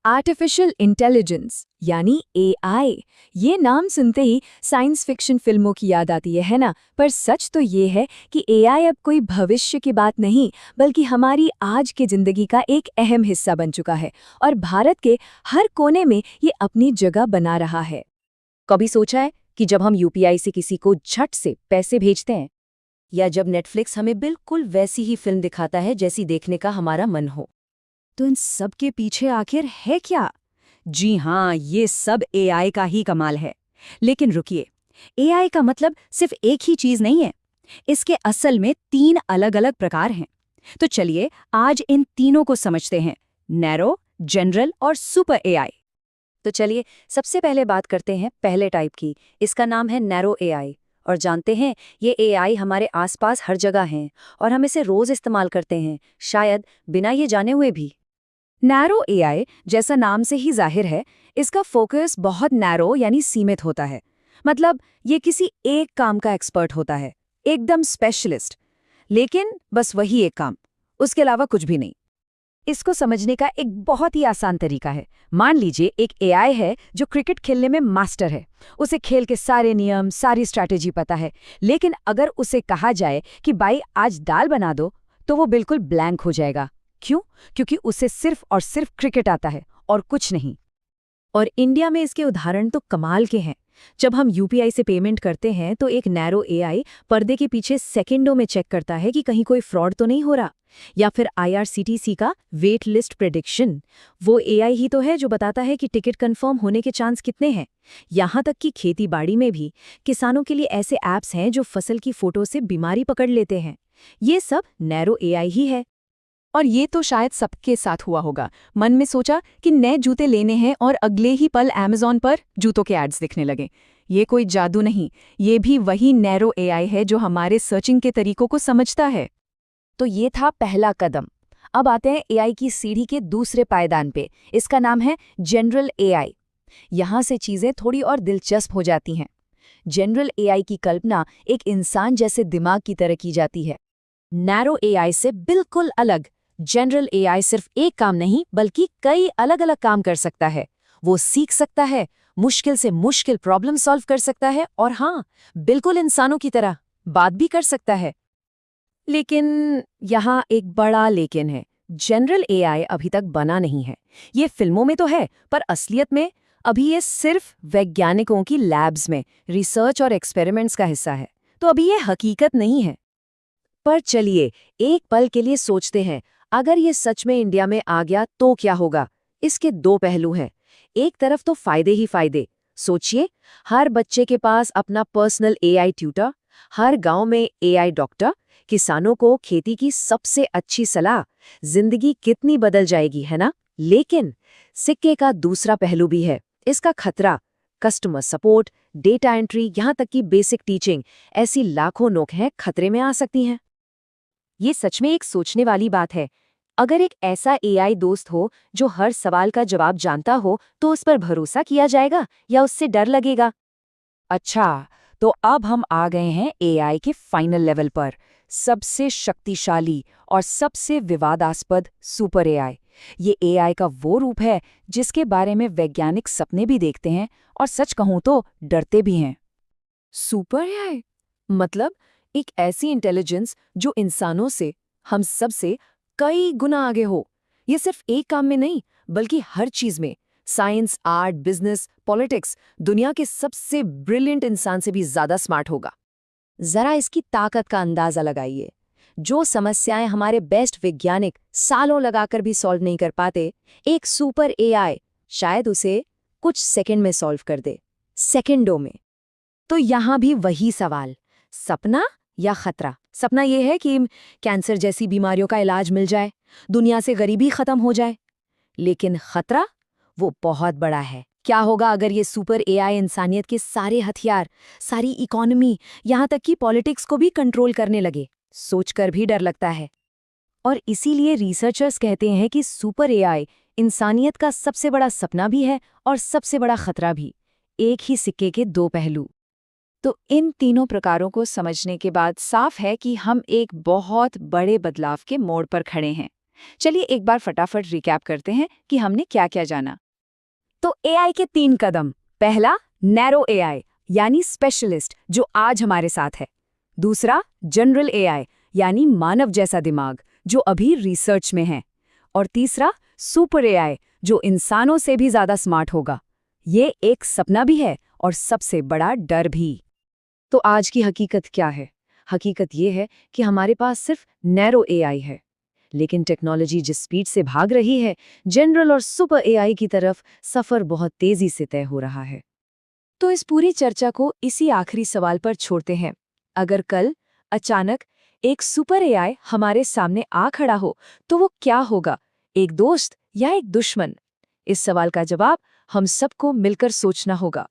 Artificial intelligence यानी AI. ये नाम सुनते ही साइंस फिक्शन फिल्मों की याद आती है ना? पर सच तो ये है कि एआई अब कोई भविष्य की बात नहीं, बल्कि हमारी आज की जिंदगी का एक अहम हिस्सा बन चुका है और भारत के हर कोने में ये अपनी जगह बना रहा है। कभी सोचा है कि जब हम यूपीआई से किसी को झट से पैसे भेजते हैं, या जब नेटफ्लिक्स हमें बिल्कुल वैसी ही फिल्म दिखाता है जैसी देखने का हमारा मन हो, तो इन सब के पीछे आखिर है क्या? जी हाँ, ये सब एआई का ही कमाल है। लेकिन रुकिए, एआई का मतलब सिर्फ एक ही चीज नहीं है। इसके असल में 3 अलग-अलग प्रकार हैं। तो चलिए आज इन तीनों को समझते हैं, नैरो, जनरल और सुपर एआई। तो चलिए सबसे पहले बात करते हैं पहले टाइप की। इसका नाम है नैरो एआई। और जानते हैं, ये एआई हमारे आसपास हर जगह हैं और हम इसे रोज इस्तेमाल करते हैं, शायद बिना ये जाने हुए भी। नैरो एआई, जैसा नाम से ही जाहिर है, इसका फोकस बहुत नैरो यानी सीमित होता है। मतलब ये किसी एक काम का एक्सपर्ट होता है, एकदम स्पेशलिस्ट। लेकिन बस वही एक काम, उसके अलावा कुछ भी नहीं। इसको समझने का एक बहुत ही आसान तरीका है। मान लीजिए एक एआई है जो क्रिकेट खेलने में मास्टर है। उसे खेल के सारे नियम, सारी स्ट्रैटेजी पता है। लेकिन अगर उसे कहा जाए कि भाई आज दाल बना दो, तो वो बिल्कुल ब्लैंक हो जाएगा। क्यों? क्योंकि उसे सिर्फ और सिर्फ क्रिकेट आता है और कुछ नहीं। और इंडिया में इसके उदाहरण तो कमाल के हैं। जब हम यूपीआई से पेमेंट करते हैं तो एक नैरो एआई पर्दे के पीछे सेकंडों में चेक करता है कि कहीं कोई फ्रॉड तो नहीं हो रहा। या फिर आईआरसीटीसी का वेट लिस्ट प्रेडिक्शन, वो एआई ही तो है जो बताता है कि टिकट कंफर्म होने के चांस कितने हैं। यहाँ तक कि खेती बाड़ी में भी किसानों के लिए ऐसे ऐप्स हैं जो फसल की फोटो से बीमारी पकड़ लेते हैं। ये सब नैरो एआई ही है। और ये तो शायद सबके साथ हुआ होगा। मन में सोचा कि नए जूते लेने हैं और अगले ही पल अमेज़न पर जूतों के एड्स दिखने लगे। ये कोई जादू नहीं, ये भी वही नैरो एआई है जो हमारे सर्चिंग के तरीकों को समझता है। तो ये था पहला कदम। अब आते हैं एआई की सीढ़ी के दूसरे पायदान पे। इसका नाम है जनरल एआई। यहाँ से चीजें थोड़ी और दिलचस्प हो जाती हैं। जनरल एआई की कल्पना एक इंसान जैसे दिमाग की तरह की जाती है। नैरो एआई से बिल्कुल अलग। जनरल एआई सिर्फ एक काम नहीं बल्कि कई अलग अलग काम कर सकता है। वो सीख सकता है, मुश्किल से मुश्किल प्रॉब्लम सॉल्व कर सकता है और हाँ, बिल्कुल इंसानों की तरह बात भी कर सकता है। लेकिन यहाँ एक बड़ा लेकिन है। जनरल एआई अभी तक बना नहीं है। ये फिल्मों में तो है, पर असलियत में अभी ये सिर्फ वैज्ञानिकों की लैब्स में रिसर्च और एक्सपेरिमेंट्स का हिस्सा है। तो अभी ये हकीकत नहीं है। पर चलिए एक पल के लिए सोचते हैं, अगर ये सच में इंडिया में आ गया तो क्या होगा? इसके 2 पहलू हैं। एक तरफ तो फायदे ही फायदे। सोचिए, हर बच्चे के पास अपना पर्सनल एआई ट्यूटर, हर गांव में एआई डॉक्टर, किसानों को खेती की सबसे अच्छी सलाह। जिंदगी कितनी बदल जाएगी, है ना? लेकिन सिक्के का दूसरा पहलू भी है। इसका खतरा। कस्टमर सपोर्ट, डेटा एंट्री, यहाँ तक कि बेसिक टीचिंग, ऐसी लाखों नौकरियां खतरे में आ सकती हैं। ये सच में एक सोचने वाली बात है। अगर एक ऐसा एआई दोस्त हो जो हर सवाल का जवाब जानता हो, तो उस पर भरोसा किया जाएगा या उससे डर लगेगा? अच्छा, तो अब हम आ गए हैं एआई के फाइनल लेवल पर, सबसे शक्तिशाली और सबसे विवादास्पद सुपर एआई। ये एआई का वो रूप है जिसके बारे में वैज्ञानिक सपने भी देखते हैं और सच कहूं तो डरते भी हैं। सुपर एआई मतलब एक ऐसी इंटेलिजेंस जो इंसानों से, हम सब से कई गुना आगे हो। ये सिर्फ एक काम में नहीं, बल्कि हर चीज में। साइंस, आर्ट, बिजनेस, पॉलिटिक्स, दुनिया के सबसे ब्रिलियंट इंसान से भी ज्यादा स्मार्ट होगा। जरा इसकी ताकत का अंदाजा लगाइए। जो समस्याएं हमारे बेस्ट वैज्ञानिक सालों लगाकर भी सॉल्व नहीं कर पाते, एक सुपर एआई शायद उसे कुछ सेकंड में सॉल्व कर दे। सेकंडों में। तो यहाँ भी वही सवाल, सपना या खतरा? सपना यह है कि कैंसर जैसी बीमारियों का इलाज मिल जाए, दुनिया से गरीबी खत्म हो जाए। लेकिन खतरा, वो बहुत बड़ा है। क्या होगा अगर ये सुपर एआई इंसानियत के सारे हथियार, सारी इकोनॉमी, यहाँ तक कि पॉलिटिक्स को भी कंट्रोल करने लगे? सोचकर भी डर लगता है। और इसीलिए रिसर्चर्स कहते हैं कि सुपर एआई इंसानियत का सबसे बड़ा सपना भी है और सबसे बड़ा खतरा भी। एक ही सिक्के के 2 पहलू। तो इन तीनों प्रकारों को समझने के बाद साफ है कि हम एक बहुत बड़े बदलाव के मोड़ पर खड़े हैं। चलिए एक बार फटाफट रिकैप करते हैं कि हमने क्या क्या जाना। तो एआई के 3 कदम। पहला, नैरो एआई यानी स्पेशलिस्ट, जो आज हमारे साथ है। दूसरा, जनरल एआई यानी मानव जैसा दिमाग, जो अभी रिसर्च में है। और तीसरा, सुपर एआई, जो इंसानों से भी ज्यादा स्मार्ट होगा। ये एक सपना भी है और सबसे बड़ा डर भी। तो आज की हकीकत क्या है? हकीकत ये है कि हमारे पास सिर्फ नैरो एआई है, लेकिन टेक्नोलॉजी जिस स्पीड से भाग रही है, जनरल और सुपर एआई की तरफ सफर बहुत तेजी से तय हो रहा है। तो इस पूरी चर्चा को इसी आखिरी सवाल पर छोड़ते हैं। अगर कल अचानक एक सुपर एआई हमारे सामने आ खड़ा हो, तो वो क्या होगा? एक दोस्त या एक दुश्मन? इस सवाल का जवाब हम सबको मिलकर सोचना होगा।